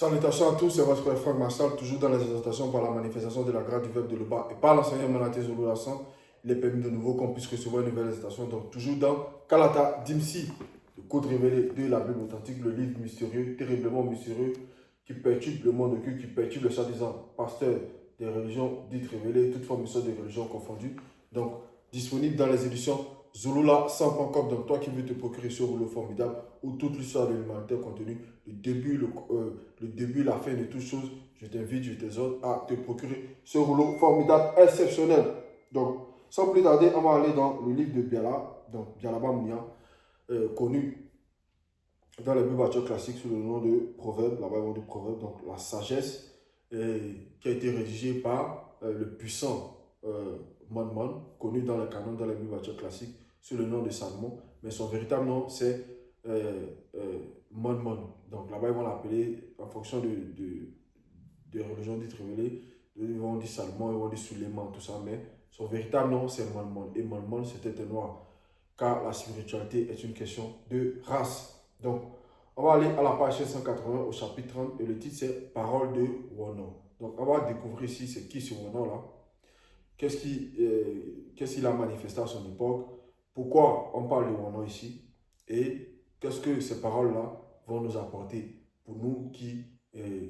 Salutations à tous, c'est votre frère Franck Massal, toujours dans les exhortations par la manifestation de la grâce du verbe de l'Oba et par l'enseignement de la Zulu Lassan. Il est permis de nouveau qu'on puisse recevoir une nouvelle exhortation. Donc, toujours dans Kalata Dimsi, le code révélé de la Bible authentique, le livre mystérieux, terriblement mystérieux, qui perturbe le monde occulte, qui perturbe le soi-disant pasteur des religions dites révélées, toute forme de religion confondue. Donc, disponible dans les éditions Zulula 100.com. Donc, toi qui veux te procurer ce rouleau formidable où toute l'histoire de l'humanité est contenue, le début, la fin de toutes choses, je t'invite, je t'exhorte à te procurer ce rouleau formidable, exceptionnel. Donc, sans plus tarder, on va aller dans le livre de Biala, donc Bialaba Mounia, connu dans les Bibles classiques sous le nom de Proverbe, la Bible de Proverbe, donc la sagesse, qui a été rédigée par le puissant Mon, connu dans les canons, dans les Bibles classiques, sous le nom de Salomon, mais son véritable nom c'est Mon. Donc là-bas, ils vont l'appeler en fonction des religions dites révélées. Ils vont dire Salomon, ils vont dire Suleiman, tout ça, mais son véritable nom c'est Mon. Et Mon, c'était un noir, car la spiritualité est une question de race. Donc, on va aller à la page 180 au chapitre 30 et le titre c'est Parole de Wono. Donc, on va découvrir ici c'est qui ce Wono là. Qu'est-ce qu'il a manifesté à son époque? Pourquoi on parle de Wono ici? Et qu'est-ce que ces paroles-là vont nous apporter pour nous qui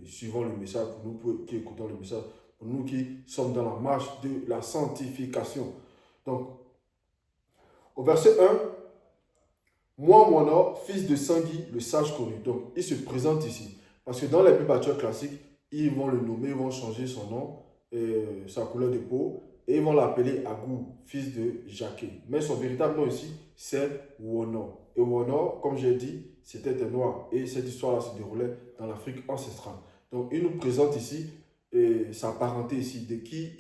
suivons le message, pour nous qui écoutons le message, pour nous qui sommes dans la marche de la sanctification. Donc, au verset 1, moi, Wono, fils de Sangui, le sage connu. Donc, il se présente ici. Parce que dans les Bibles classiques, ils vont le nommer, ils vont changer son nom, sa couleur de peau, et ils vont l'appeler Agou, fils de Jacques. Mais son véritable nom ici, c'est Wono. Et Wono, comme j'ai dit, c'était un noir. Et cette histoire-là se déroulait dans l'Afrique ancestrale. Donc, il nous présente ici sa parenté ici, de qui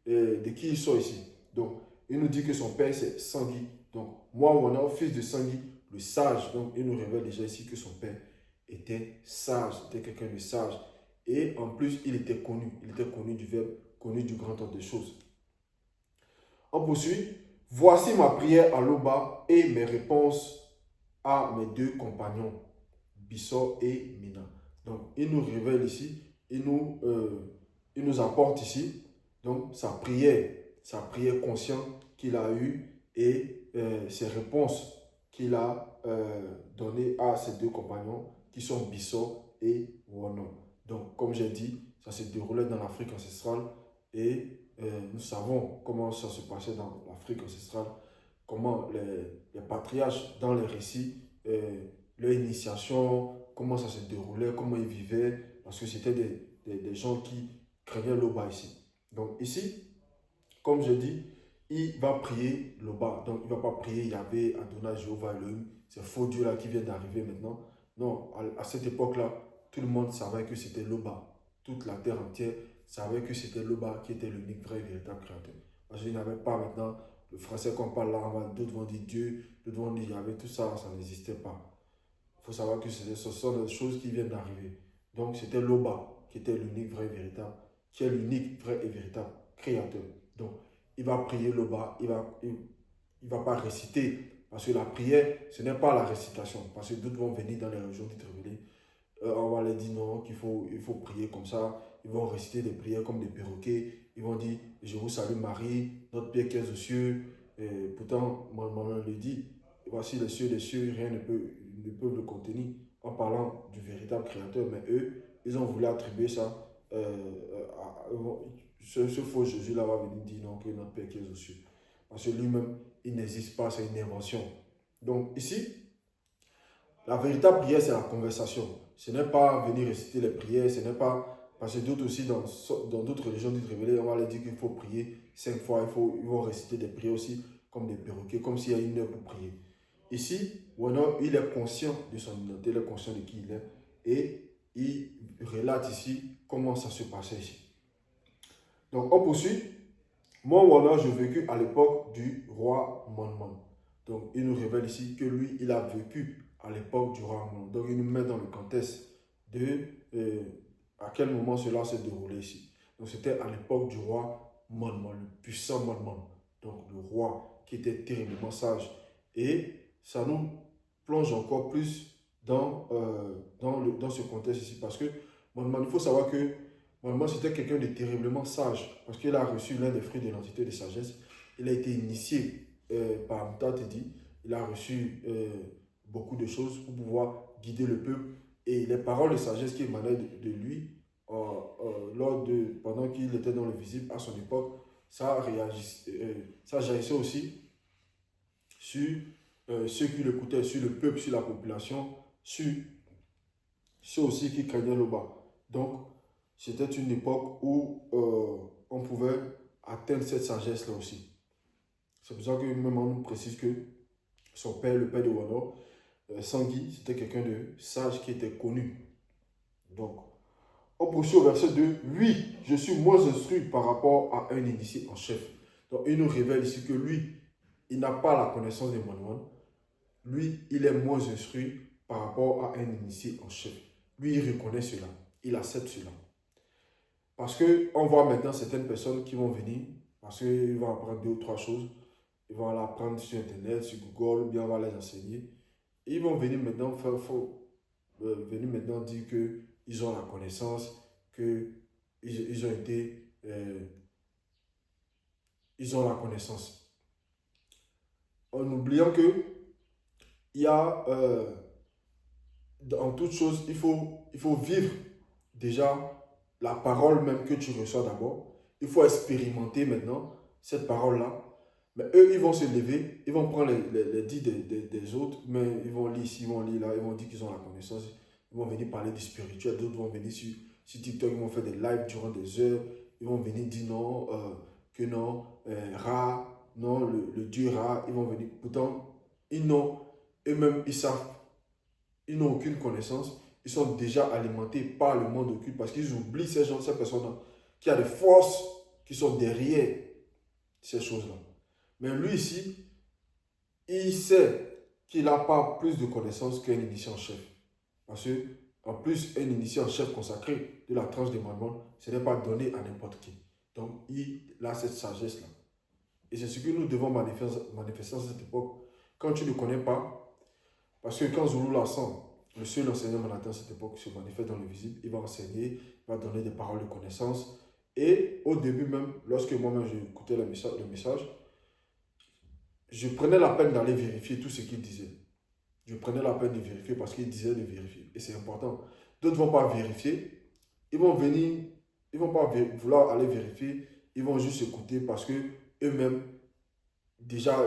il sort ici. Donc, il nous dit que son père, c'est Sangui. Donc, moi, Wono, fils de Sangui, le sage. Donc, il nous révèle déjà ici que son père était sage, était quelqu'un de sage. Et en plus, il était connu du verbe, connu du grand ordre des choses. On poursuit. Voici ma prière à l'Oba et mes réponses à mes deux compagnons, Bissor et Mina. Donc, il nous révèle ici, il nous apporte ici, donc sa prière consciente qu'il a eue et ses réponses qu'il a données à ses deux compagnons qui sont Bissor et Wono. Donc, comme j'ai dit, ça s'est déroulé dans l'Afrique ancestrale et nous savons comment ça se passait dans l'Afrique ancestrale, comment les patriarches dans les récits, leur initiation, comment ça se déroulait, comment ils vivaient, parce que c'était des gens qui craignaient l'Oba ici. Donc ici, comme je dis, il va prier l'Oba. Donc il ne va pas prier Yahvé, Adonai, Jéhovah, Elohim, ces faux dieux là qui viennent d'arriver maintenant. Non, à cette époque-là, tout le monde savait que c'était l'Oba. Toute la terre entière savait que c'était l'Oba qui était l'unique vrai et véritable créateur. Parce qu'il n'y avait pas maintenant le français qu'on parle là, d'autres vont dire Dieu, d'autres vont dire Yahvé, tout ça, ça n'existait pas. Il faut savoir que ce sont des choses qui viennent d'arriver. Donc c'était l'Oba qui était l'unique vrai et véritable, qui est l'unique vrai et véritable créateur. Donc il va prier l'Oba, il va pas réciter, parce que la prière, ce n'est pas la récitation, parce que d'autres vont venir dans les régions dites révélées. On va leur dire non, il faut prier comme ça. Ils vont réciter des prières comme des perroquets. Ils vont dire, je vous salue Marie, notre Père qui est aux cieux. Et pourtant, maman le dit, voici les cieux, rien ne peut le contenir en parlant du véritable créateur. Mais eux, ils ont voulu attribuer ça. Ce faux Jésus-là va venir dire non, que notre Père qui est aux cieux. Parce que lui-même, il n'existe pas, c'est une invention. Donc ici, la véritable prière, c'est la conversation. Ce n'est pas venir réciter les prières, ce n'est pas... Parce que d'autres aussi, dans d'autres religions dites révélées, on va leur dire qu'il faut prier 5 fois, ils vont réciter des prières aussi comme des perroquets, comme s'il y a une heure pour prier. Ici, Wono, il est conscient de son identité, il est conscient de qui il est, et il relate ici comment ça se passait ici. Donc, on poursuit. Moi, Wono, je vécu à l'époque du roi Mon. Donc, il nous révèle ici que lui, il a vécu à l'époque du roi Mon. Donc, il nous met dans le contexte de à quel moment cela s'est déroulé ici. Donc, c'était à l'époque du roi Mon, le puissant Mon. Donc, le roi qui était terriblement sage. Et ça nous plonge encore plus dans ce contexte ici. Parce que Il faut savoir que c'était quelqu'un de terriblement sage parce qu'il a reçu l'un des fruits de l'entité de sagesse. Il a été initié par Mtatedi. Il a reçu beaucoup de choses pour pouvoir guider le peuple. Et les paroles de sagesse qui émanaient de lui pendant qu'il était dans le visible à son époque, ça agissait aussi sur ceux qui l'écoutaient, sur le peuple, sur la population, sur ceux aussi qui craignaient le bas. Donc, c'était une époque où on pouvait atteindre cette sagesse-là aussi. C'est pour ça que même on nous précise que son père, le père de Wano, Sangui, c'était quelqu'un de sage qui était connu. Donc, on poursuit au verset 2. Oui, je suis moins instruit par rapport à un initié en chef. Donc, il nous révèle ici que lui, il n'a pas la connaissance des moines. Lui, il est moins instruit par rapport à un initié en chef. Lui, il reconnaît cela. Il accepte cela. Parce qu'on voit maintenant certaines personnes qui vont venir, parce qu'ils vont apprendre 2 ou 3 choses. Ils vont l'apprendre sur Internet, sur Google, ou bien on va les enseigner. Et ils vont venir maintenant venir maintenant dire qu'ils ont la connaissance, qu'ils ont été... ils ont la connaissance. En oubliant que il y a, en toute chose, il faut vivre déjà la parole même que tu reçois d'abord. Il faut expérimenter maintenant cette parole-là. Mais eux, ils vont se lever, ils vont prendre les dits des autres, mais ils vont lire ici, ils vont lire là, ils vont dire qu'ils ont la connaissance. Ils vont venir parler du spirituel, d'autres vont venir sur TikTok, ils vont faire des lives durant des heures. Ils vont venir dire non, que non, Ra, non, le Dieu Ra, ils vont venir. Pourtant, ils n'ont, eux-mêmes, ils savent, ils n'ont aucune connaissance. Ils sont déjà alimentés par le monde occulte parce qu'ils oublient ces gens, ces personnes-là, qui a des forces qui sont derrière ces choses-là. Mais lui ici, il sait qu'il n'a pas plus de connaissances qu'un initié en chef. Parce que, en plus, un initié en chef consacré de la tranche des Mormons, ce n'est pas donné à n'importe qui. Donc, il a cette sagesse-là. Et c'est ce que nous devons manifester à cette époque. Quand tu ne connais pas, parce que quand Zulu Lassan, le seul enseignant mandatin à cette époque, se manifeste dans le visible, il va enseigner, il va donner des paroles de connaissance. Et au début même, lorsque moi-même j'écoutais le message, je prenais la peine d'aller vérifier tout ce qu'il disait. Je prenais la peine de vérifier parce qu'il disait de vérifier. Et c'est important. D'autres ne vont pas vérifier. Ils vont venir, ils ne vont pas vouloir aller vérifier. Ils vont juste écouter parce que eux-mêmes, déjà,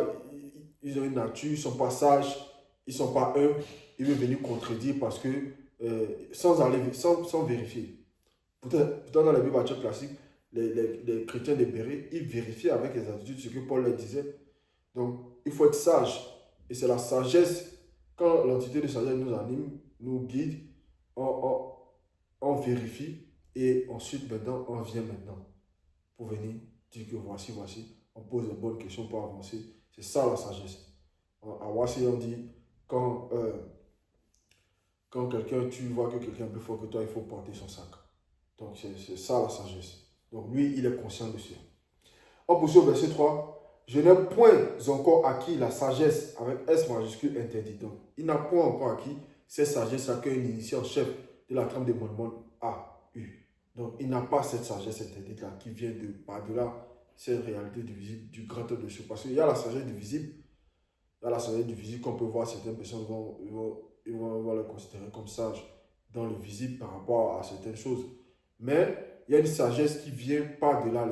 ils ont une nature, ils ne sont pas sages, ils ne sont pas eux. Ils vont venir contredire parce que, sans vérifier. Pourtant, dans la Bible classique, les chrétiens libérés, ils vérifiaient avec les attitudes ce que Paul leur disait. Donc, il faut être sage. Et c'est la sagesse, quand l'entité de sagesse nous anime, nous guide, on vérifie et ensuite, maintenant, on vient maintenant pour venir dire que voici, on pose les bonnes questions pour avancer. C'est ça la sagesse. À Wassi, on dit, quand quelqu'un, tu vois que quelqu'un est plus fort que toi, il faut porter son sac. Donc, c'est ça la sagesse. Donc, lui, il est conscient de ça. On poursuit au verset 3. Je n'ai point encore acquis la sagesse avec S majuscule interdit. Donc, il n'a point encore acquis cette sagesse qu'un initié en chef de la trame des Mormons a eu. Donc, il n'a pas cette sagesse interdite-là qui vient de par-delà cette réalité du visible, du grand œuvre de Dieu. Parce qu'il y a la sagesse du visible, il y a la sagesse du visible qu'on peut voir, certaines personnes vont le considérer comme sage dans le visible par rapport à certaines choses. Mais il y a une sagesse qui vient par-delà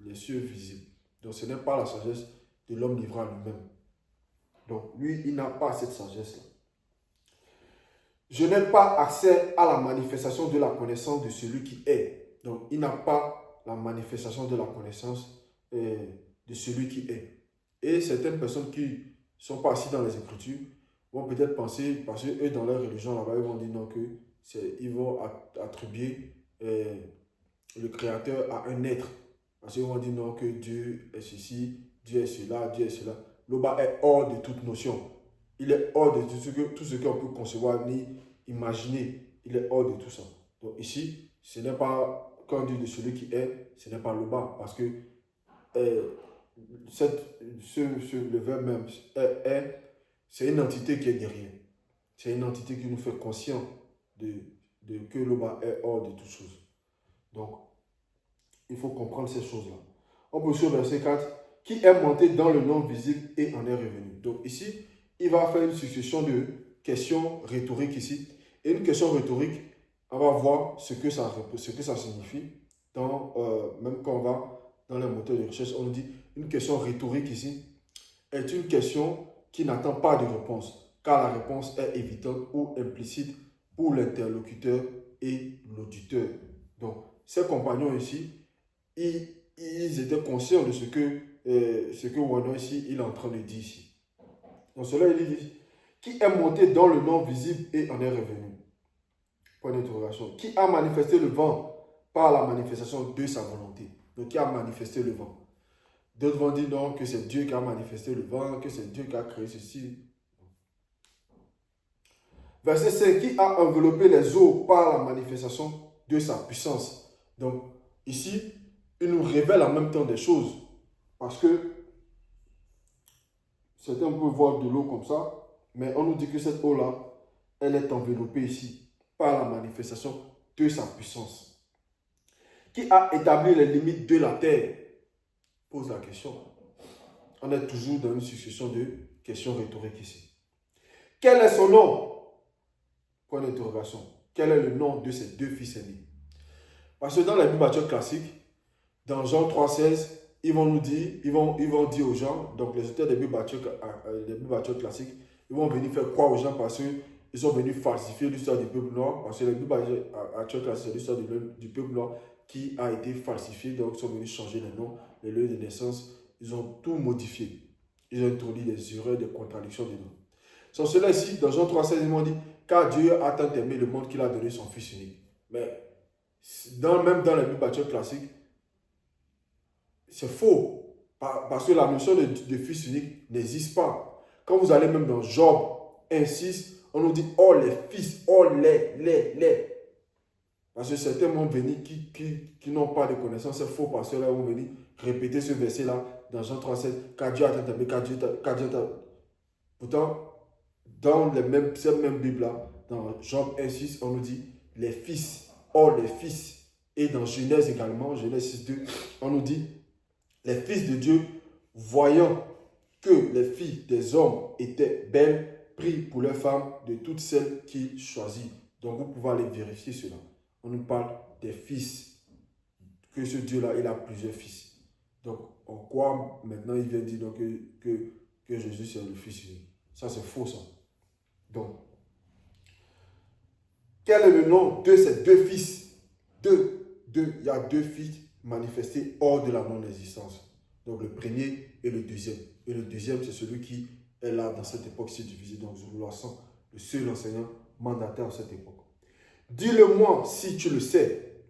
les cieux visibles. Donc, ce n'est pas la sagesse de l'homme livré à lui-même. Donc, lui, il n'a pas cette sagesse-là. Je n'ai pas accès à la manifestation de la connaissance de celui qui est. Donc, il n'a pas la manifestation de la connaissance de celui qui est. Et certaines personnes qui ne sont pas assises dans les Écritures vont peut-être penser, parce qu'eux, dans leur religion, là-bas, ils vont dire non, ils vont attribuer le Créateur à un être. Parce qu'ils vont dire non, que Dieu est ceci, Dieu est cela, Dieu est cela. L'Oba est hors de toute notion. Il est hors de tout ce qu'on peut concevoir ni imaginer. Il est hors de tout ça. Donc ici, ce n'est pas, quand on dit de celui qui est, ce n'est pas l'Oba. Parce que le verbe même est, c'est une entité qui est derrière. C'est une entité qui nous fait conscient de que Loba est hors de toute chose. Donc, il faut comprendre ces choses-là. On peut sur verset 4, qui est monté dans le nom visible et en est revenu. Donc ici, il va faire une succession de questions rhétoriques ici. Et une question rhétorique, on va voir ce que ça signifie. Même quand on va dans les moteurs de recherche, on dit une question rhétorique ici est une question qui n'attend pas de réponse, car la réponse est évidente ou implicite pour l'interlocuteur et l'auditeur. Donc, ces compagnons ici, ils étaient conscients de ce que Wano ici, il est en train de dire ici. Donc cela, il dit, qui est monté dans le nom visible et en est revenu. Point d'interrogation. Qui a manifesté le vent par la manifestation de sa volonté. Donc qui a manifesté le vent. D'autres vont dire non, que c'est Dieu qui a manifesté le vent, que c'est Dieu qui a créé ceci. Verset 5, qui a enveloppé les eaux par la manifestation de sa puissance. Donc ici, il nous révèle en même temps des choses. Parce que certains peuvent voir de l'eau comme ça, mais on nous dit que cette eau-là, elle est enveloppée ici par la manifestation de sa puissance. Qui a établi les limites de la terre? Pose la question. On est toujours dans une succession de questions rhétoriques ici. Quel est son nom? Point d'interrogation. Quel est le nom de ces deux fils aînés? Parce que dans la Bible classique, dans Jean 3,16, ils vont nous dire, ils vont dire aux gens, donc les auteurs des Bibles classiques, ils vont venir faire croire aux gens parce qu'ils sont venus falsifier l'histoire du peuple noir, parce que les Bibles classiques, c'est l'histoire du peuple noir qui a été falsifiée, donc ils sont venus changer les noms, les lieux de naissance, ils ont tout modifié. Ils ont introduit des erreurs, des contradictions dedans. Sans cela ici, dans Jean 3,16, ils m'ont dit, car Dieu a tant aimé le monde qu'il a donné son Fils unique. Mais même dans la Bible classique, c'est faux. Parce que la notion de fils unique n'existe pas. Quand vous allez même dans Job 1,6, on nous dit oh les fils, oh les. Parce que certains vont venir qui n'ont pas de connaissance. C'est faux parce que là, ils vont venir répéter ce verset-là dans Jean 3,7. Car Dieu a tant aimé, car Dieu t'a. Pourtant, dans cette même Bible-là, dans Job 1,6, on nous dit les fils, oh les fils. Et dans Genèse également, Genèse 6,2, on nous dit les fils de Dieu, voyant que les filles des hommes étaient belles, prirent pour leurs femmes de toutes celles qu'ils choisirent. Donc vous pouvez aller vérifier cela. On nous parle des fils, que ce Dieu-là, il a plusieurs fils. Donc en quoi maintenant il vient dire donc, que Jésus c'est le fils unique? Ça c'est faux ça. Donc, quel est le nom de ces deux fils? Il y a deux fils manifestés hors de la non-existence. Donc le premier et le deuxième. Et le deuxième, c'est celui qui est là dans cette époque-ci divisée. Donc Zorolassan, le seul enseignant mandataire à cette époque. Dis-le-moi si tu le sais.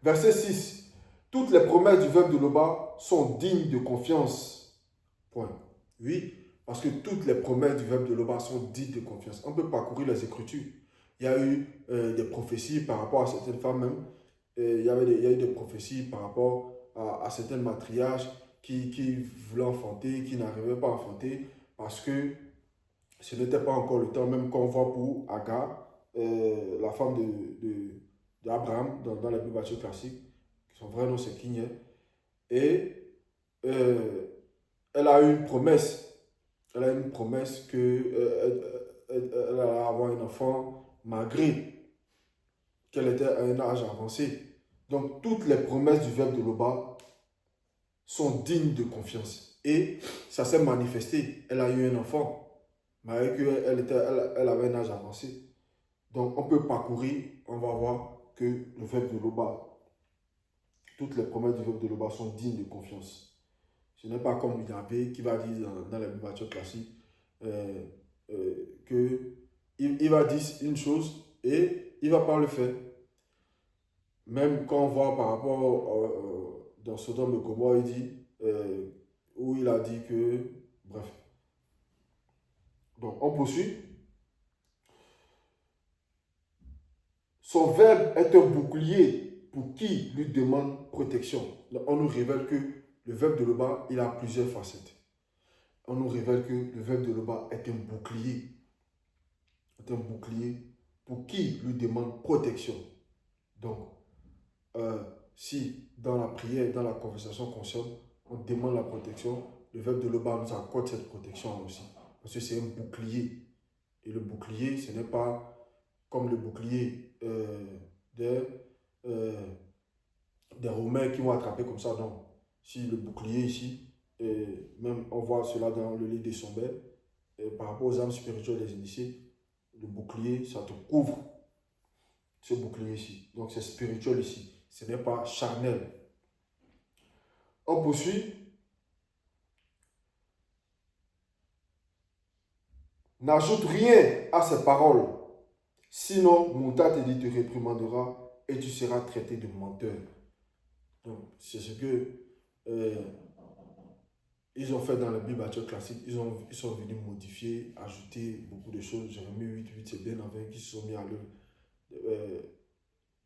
Verset 6. Toutes les promesses du veuve de Loba sont dignes de confiance. Point. Oui, parce que toutes les promesses du veuve de Loba sont dignes de confiance. On peut parcourir les Écritures. Il y a eu des prophéties par rapport à certaines femmes même. Il y a eu des prophéties par rapport à certains matriarches qui voulaient enfanter, qui n'arrivaient pas à enfanter parce que ce n'était pas encore le temps, même qu'on voit pour Agar, la femme d'Abraham dans la Bible classique. Son vrai nom c'est Kinya. Et elle a eu une promesse. Elle a eu une promesse qu'elle allait avoir un enfant malgré qu'elle était à un âge avancé. Donc, toutes les promesses du verbe de Loba sont dignes de confiance. Et ça s'est manifesté. Elle a eu un enfant, malgré qu'elle avait un âge avancé. Donc, on peut parcourir, on va voir que le verbe de Loba, toutes les promesses du verbe de Loba sont dignes de confiance. Ce n'est pas comme Yahvé qui va dire dans la Bible classique qu'il va dire une chose et il ne va pas le faire. Même quand on voit par rapport dans Sodome et Gomorrhe, il dit, où il a dit que, bref. Donc, on poursuit. Son verbe est un bouclier pour qui lui demande protection. Donc, on nous révèle que le verbe de Loba, il a plusieurs facettes. On nous révèle que le verbe de Loba est un bouclier. C'est un bouclier pour qui lui demande protection. Donc, si dans la prière, dans la conversation consciente, on demande la protection, le verbe de l'Oba nous accorde cette protection aussi. Parce que c'est un bouclier. Et le bouclier, ce n'est pas comme le bouclier des Romains qui vont attraper comme ça, non. Si le bouclier ici, même on voit cela dans le livre des Sombres, par rapport aux âmes spirituelles des initiés, le bouclier, ça te couvre, ce bouclier ici. Donc c'est spirituel ici, ce n'est pas charnel. On poursuit. N'ajoute rien à ces paroles, sinon Mouta te dit te réprimandera et tu seras traité de menteur. Donc c'est ce que ils ont fait dans la Bible classique. Ils sont venus modifier, ajouter beaucoup de choses. Jérémie 8:8, c'est bien en vain qui se sont mis à l'œuvre.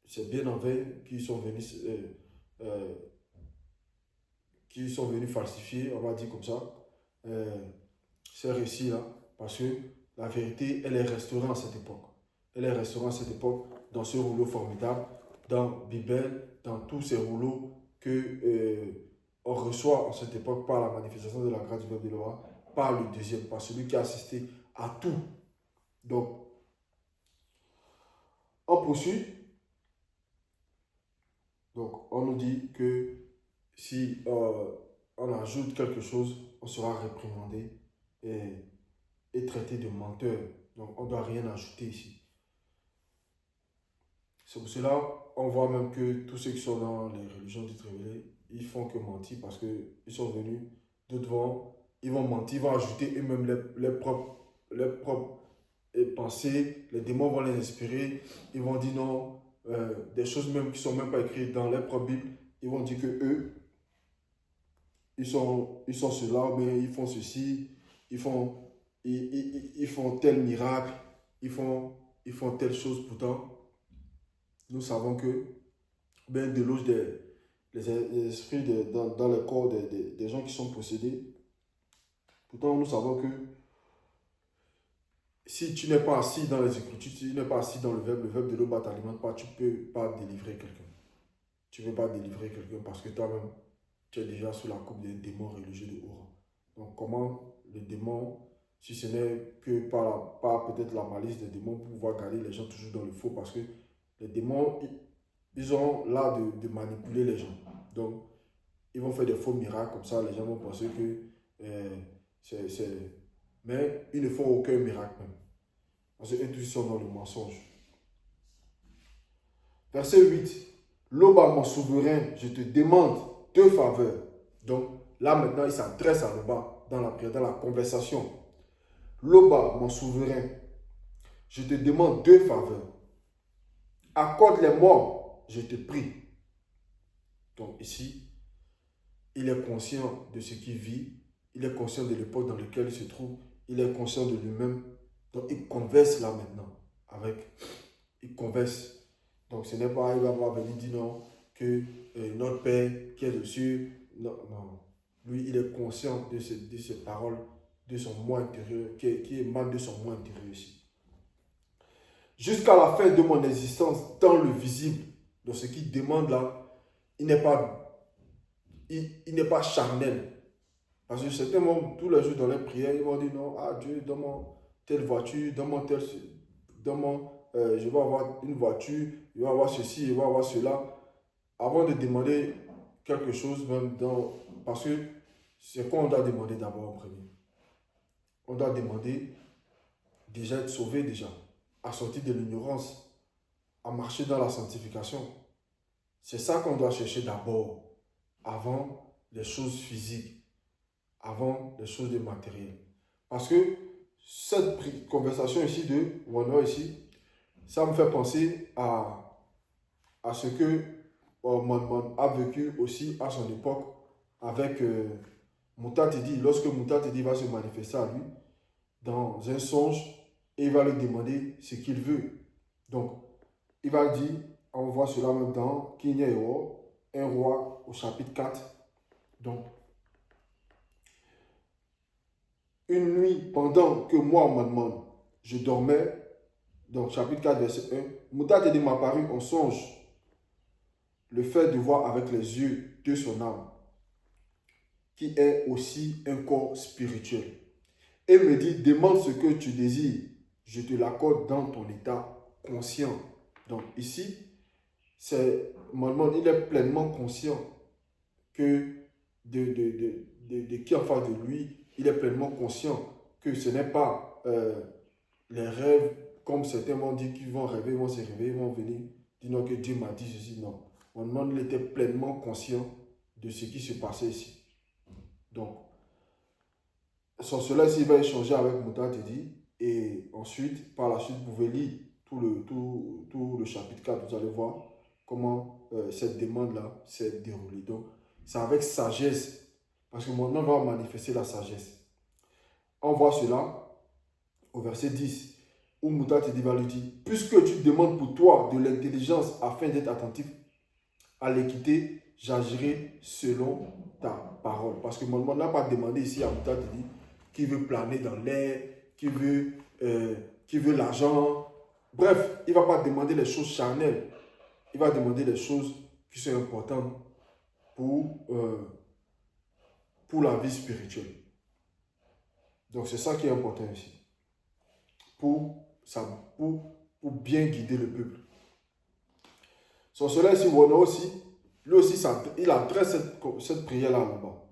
C'est bien en vain qui sont venus falsifier, on va dire comme ça, ces récits-là, parce que la vérité, elle est restaurée en cette époque. Elle est restaurée en cette époque dans ce rouleau formidable, dans Bible, dans tous ces rouleaux que on reçoit en cette époque par la manifestation de la grâce du verbe de loi, par le deuxième, par celui qui a assisté à tout. Donc, on poursuit. Donc, on nous dit que si on ajoute quelque chose, on sera réprimandé et traité de menteur. Donc, on ne doit rien ajouter ici. C'est pour cela, on voit même que tous ceux qui sont dans les religions dites révélées, ils font que mentir parce qu'ils sont venus, d'autres ils vont mentir, ils vont ajouter eux-mêmes leurs propres pensées, les démons vont les inspirer, ils vont dire non, des choses même qui ne sont même pas écrites dans leur propre Bible, ils vont dire que eux, ils sont cela, mais ils font ceci, ils font tel miracle, ils font telle chose. Pourtant, nous savons que ben, déloge les esprits dans le corps des gens qui sont possédés. Pourtant, nous savons que si tu n'es pas assis dans les Écritures, si tu n'es pas assis dans le verbe de l'eau ne t'alimente pas, tu ne peux pas délivrer quelqu'un. Tu ne peux pas délivrer quelqu'un parce que toi-même, tu es déjà sous la coupe des démons religieux de haut rang. Donc, comment les démons, si ce n'est que par peut-être la malice des démons, pour pouvoir garder les gens toujours dans le faux, parce que les démons, ils ont l'art de manipuler les gens. Donc, ils vont faire des faux miracles comme ça, les gens vont penser que mais ils ne font aucun miracle même. Parce qu'eux tous sont dans le mensonge. Verset 8. Loba, mon souverain, je te demande deux faveurs. Donc, là maintenant, il s'adresse à Loba dans la prière, dans la conversation. Loba, mon souverain, je te demande deux faveurs. Accorde-les-moi, je te prie. Donc ici, il est conscient de ce qu'il vit, il est conscient de l'époque dans laquelle il se trouve, il est conscient de lui-même. Donc il converse là maintenant il converse. Donc ce n'est pas, il va pas venir dire non, que notre Père qui est dessus, non, non. Lui, il est conscient de ces paroles, de son moi intérieur, qui émane de son moi intérieur ici. Jusqu'à la fin de mon existence, dans le visible, dans ce qu'il demande là, il n'est pas charnel. Parce que certains vont, tous les jours dans les prières, ils vont dire non, ah Dieu, donne-moi telle voiture, donne-moi je vais avoir une voiture, je vais avoir ceci, je vais avoir cela. Avant de demander quelque chose, même parce que c'est quoi on doit demander d'abord en premier. On doit demander déjà être sauvé déjà, à sortir de l'ignorance, à marcher dans la sanctification. C'est ça qu'on doit chercher d'abord, avant les choses physiques, avant les choses matérielles. Parce que cette conversation ici de Wano ici, ça me fait penser à ce que Manman a vécu aussi à son époque avec Mouta Tedi. Lorsque Mouta Tedi va se manifester à lui dans un songe et il va lui demander ce qu'il veut. Donc, il va dire, on voit cela même dans Kinyeo, un roi au chapitre 4. Donc, une nuit, pendant que moi, Manman, je dormais, Donc, chapitre 4, verset 1. Moutarde dit, m'apparut en songe le fait de voir avec les yeux de son âme, qui est aussi un corps spirituel. Et me dit, demande ce que tu désires, je te l'accorde dans ton état conscient. Donc ici, c'est Mormon, il est pleinement conscient que de qui en face de lui, il est pleinement conscient que ce n'est pas les rêves, comme certains vont dire qu'ils vont rêver, ils vont se réveiller, ils vont venir dire non, que Dieu m'a dit ceci. Non. Mormon, il était pleinement conscient de ce qui se passait ici. Donc, sur cela, il va échanger avec Moutarde dit, et ensuite, par la suite, vous pouvez lire tout le chapitre 4, vous allez voir comment cette demande-là s'est déroulée. Donc, c'est avec sagesse, parce que maintenant, on va manifester la sagesse. On voit cela au verset 10, où Moutarde va lui dire, puisque tu demandes pour toi de l'intelligence afin d'être attentif à l'équité, j'agirai selon ta parole. Parce que mon n'a pas demandé ici à Moutarde qui veut planer dans l'air, qui veut l'argent. Bref, il ne va pas demander les choses charnelles. Il va demander les choses qui sont importantes pour la vie spirituelle. Donc c'est ça qui est important ici. Pour bien guider le peuple. Sur cela ici, on a aussi, lui aussi, il adresse cette prière-là là-bas.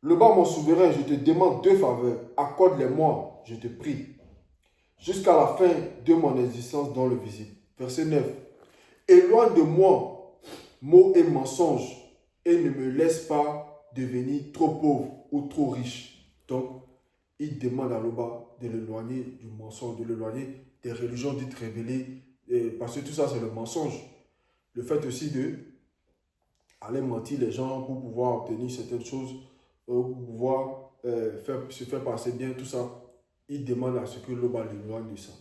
Le bas, mon souverain, je te demande deux faveurs. Accorde-les-moi, je te prie, jusqu'à la fin de mon existence dans le visible. Verset 9. Éloigne de moi mots et mensonges et ne me laisse pas devenir trop pauvre ou trop riche. Donc, il demande à Loba de l'éloigner du mensonge, de l'éloigner des religions dites révélées, parce que tout ça, c'est le mensonge. Le fait aussi de aller mentir les gens pour pouvoir obtenir certaines choses, pour pouvoir se faire passer bien, tout ça, il demande à ce que Loba l'éloigne de ça.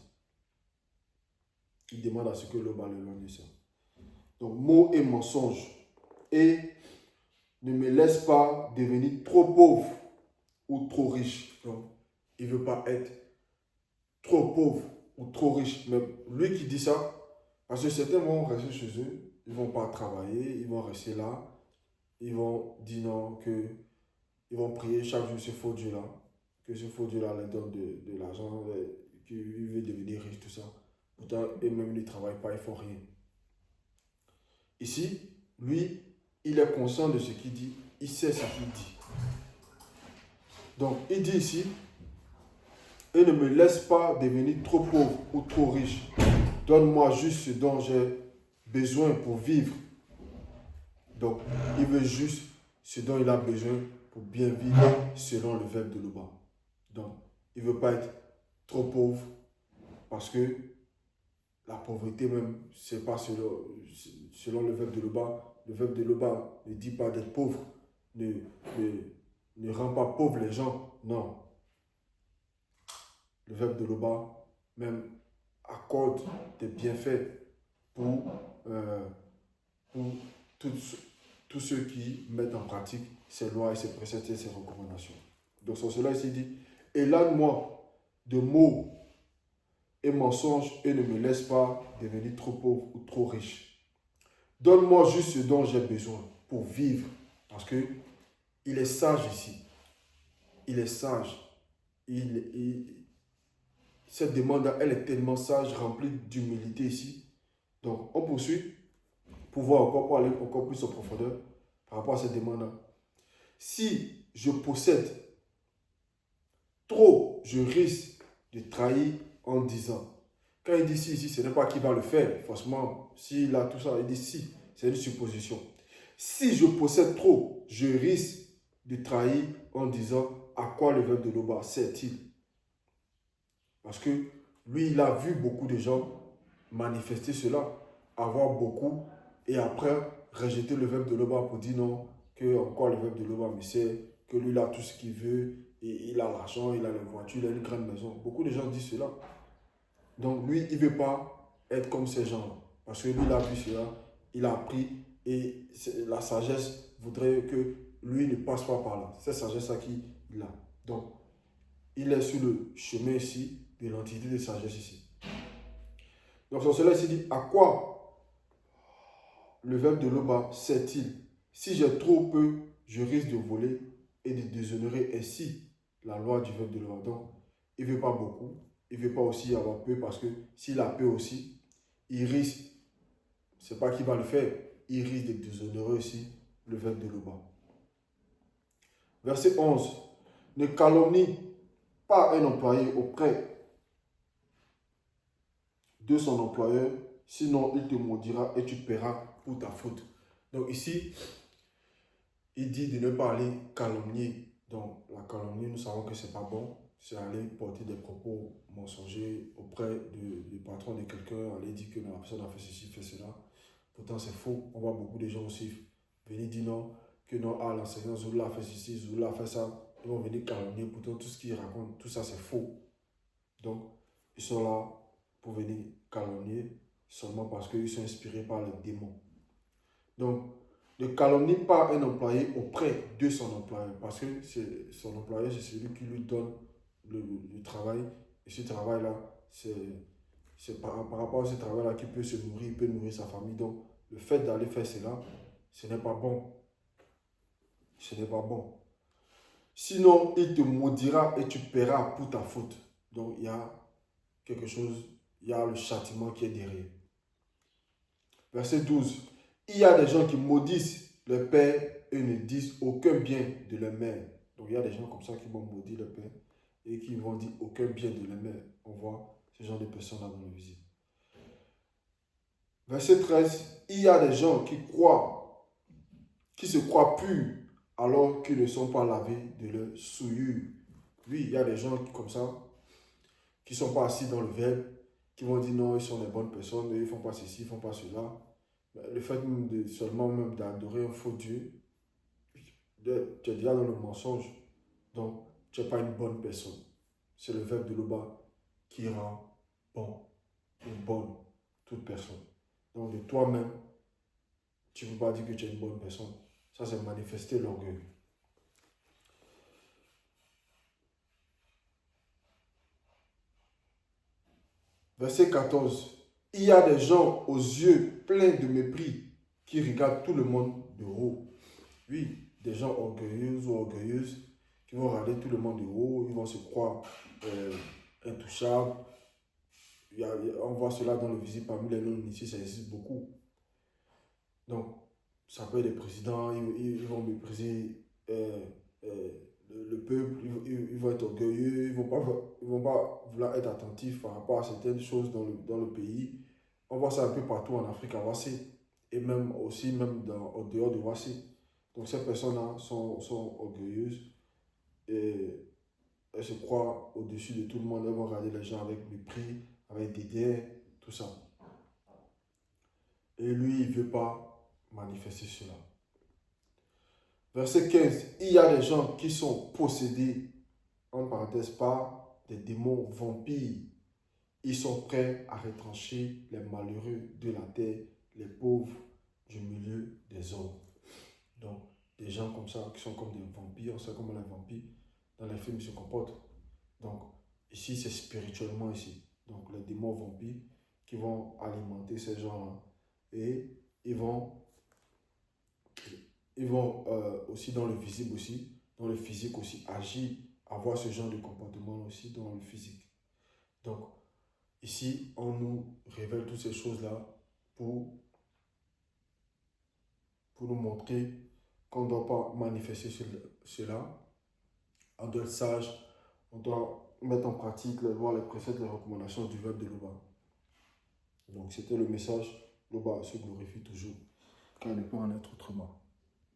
Il demande à ce que Loba l'éloigne de ça. Donc, mots et mensonges. Et ne me laisse pas devenir trop pauvre ou trop riche. Donc, il ne veut pas être trop pauvre ou trop riche. Mais lui qui dit ça, parce que certains vont rester chez eux, ils ne vont pas travailler, ils vont rester là, ils vont dire non, ils vont prier chaque jour ce faux Dieu-là, que ce faux Dieu-là leur donne de l'argent, qu'il veut devenir riche, tout ça. Pourtant, eux-mêmes, ils ne travaillent pas, ils ne font rien. Ici, lui, il est conscient de ce qu'il dit, il sait ce qu'il dit. Donc, il dit ici, et ne me laisse pas devenir trop pauvre ou trop riche. Donne-moi juste ce dont j'ai besoin pour vivre. Donc, il veut juste ce dont il a besoin pour bien vivre selon le verbe de Loba. Donc, il ne veut pas être trop pauvre parce que la pauvreté même, ce n'est pas selon le verbe de Loba. Le verbe de Loba ne dit pas d'être pauvre, ne rend pas pauvre les gens. Non. Le verbe de Loba même accorde des bienfaits pour tous ceux qui mettent en pratique ces lois et ces préceptes et ces recommandations. Donc sur cela, il dit, éloigne-moi de mots et mensonges et ne me laisse pas devenir trop pauvre ou trop riche. Donne-moi juste ce dont j'ai besoin pour vivre. Parce que il est sage ici. Il est sage. Cette demande, elle est tellement sage, remplie d'humilité ici. Donc, on poursuit pour voir encore, pour aller encore plus en profondeur par rapport à cette demande-là. Si je possède trop, je risque de trahir en disant. Quand il dit si, ici, ce n'est pas qui va le faire. Forcément, s'il a tout ça, il dit si. C'est une supposition. Si je possède trop, je risque de trahir en disant à quoi le verbe de Loba sert-il. Parce que lui, il a vu beaucoup de gens manifester cela, avoir beaucoup, et après rejeter le verbe de Loba pour dire non, que encore le verbe de Loba me sert, que lui, il a tout ce qu'il veut, et il a l'argent, il a les voitures, il a une grande maison. Beaucoup de gens disent cela. Donc lui, il ne veut pas être comme ces gens-là. Parce que lui, il a vu cela, il a appris, et la sagesse voudrait que lui ne passe pas par là. C'est la sagesse-là qu'il a. Donc, il est sur le chemin ici de l'entité de sagesse ici. Donc cela ici dit, à quoi le verbe de Loba sert-il? Si j'ai trop peu, je risque de voler et de déshonorer ainsi la loi du verbe de Loba. Donc, il ne veut pas beaucoup, il ne veut pas aussi avoir peu parce que s'il a peu aussi, il risque, ce n'est pas qu'il va le faire, il risque de déshonorer aussi le verbe de Loba. Verset 11. Ne calomnie pas un employé auprès de son employeur, sinon il te maudira et tu paieras pour ta faute. Donc ici, il dit de ne pas aller calomnier. Donc la calomnie, nous savons que ce n'est pas bon. C'est aller porter des propos mensongers auprès du patron de quelqu'un, aller dire que la personne a fait ceci, fait cela. Pourtant c'est faux. On voit beaucoup de gens aussi venir dire non, que non, ah, l'enseignant Zoula a fait ceci, Zoula a fait ça. Ils vont venir calomnier. Pourtant tout ce qu'ils racontent, tout ça c'est faux. Donc ils sont là pour venir calomnier seulement parce qu'ils sont inspirés par les démons. Donc, ne calomnie pas un employé auprès de son employeur parce que son employeur, c'est celui qui lui donne le travail. Et ce travail-là, c'est par rapport à ce travail-là qu'il peut se nourrir, il peut nourrir sa famille. Donc, le fait d'aller faire cela, ce n'est pas bon. Ce n'est pas bon. Sinon, il te maudira et tu paieras pour ta faute. Donc, il y a quelque chose, il y a le châtiment qui est derrière. Verset 12. Il y a des gens qui maudissent le père et ne disent aucun bien de leur mère. Donc il y a des gens comme ça qui vont maudire le père et qui vont dire aucun bien de leur mère. On voit ce genre de personnes-là dans le visible. Verset 13. Il y a des gens qui se croient purs alors qu'ils ne sont pas lavés de leur souillure. Oui, il y a des gens comme ça qui ne sont pas assis dans le verbe, qui vont dire non, ils sont des bonnes personnes, ils ne font pas ceci, ils ne font pas cela. Le fait de seulement même d'adorer un faux Dieu, tu es déjà dans le mensonge. Donc, tu n'es pas une bonne personne. C'est le verbe de Loba qui rend bon ou bonne toute personne. Donc, de toi-même, tu ne peux pas dire que tu es une bonne personne. Ça, c'est manifester l'orgueil. Verset 14. Il y a des gens aux yeux pleins de mépris qui regardent tout le monde de haut. Oui, des gens orgueilleux ou orgueilleuses qui vont regarder tout le monde de haut, ils vont se croire intouchables. On voit cela dans le visible parmi les non-initiés, ça existe beaucoup. Donc, ça peut être des présidents, ils vont mépriser le peuple, ils vont être orgueilleux, ils vont pas vouloir être attentifs par rapport à certaines choses dans le pays. On voit ça un peu partout en Afrique, à Ouassé, et même aussi même au dehors de Ouassé. Donc ces personnes-là sont orgueilleuses et elles se croient au-dessus de tout le monde. Elles vont regarder les gens avec mépris, avec dédain, tout ça. Et lui, il ne veut pas manifester cela. Verset 15. Il y a des gens qui sont possédés, en parenthèse, par des démons vampires. Ils sont prêts à retrancher les malheureux de la terre, les pauvres du milieu des hommes. Donc, des gens comme ça, qui sont comme des vampires, on sait comment les vampires, dans les films, se comportent. Donc, ici, c'est spirituellement ici. Donc, les démons vampires qui vont alimenter ces gens-là. Et ils vont aussi dans le visible aussi, dans le physique aussi, agir, avoir ce genre de comportement aussi dans le physique. Donc, ici, on nous révèle toutes ces choses-là pour nous montrer qu'on ne doit pas manifester cela. On doit être sage, on doit mettre en pratique les lois, les préceptes, les recommandations du verbe de Loba. Donc, c'était le message. Loba se glorifie toujours, car il ne peut en être autrement.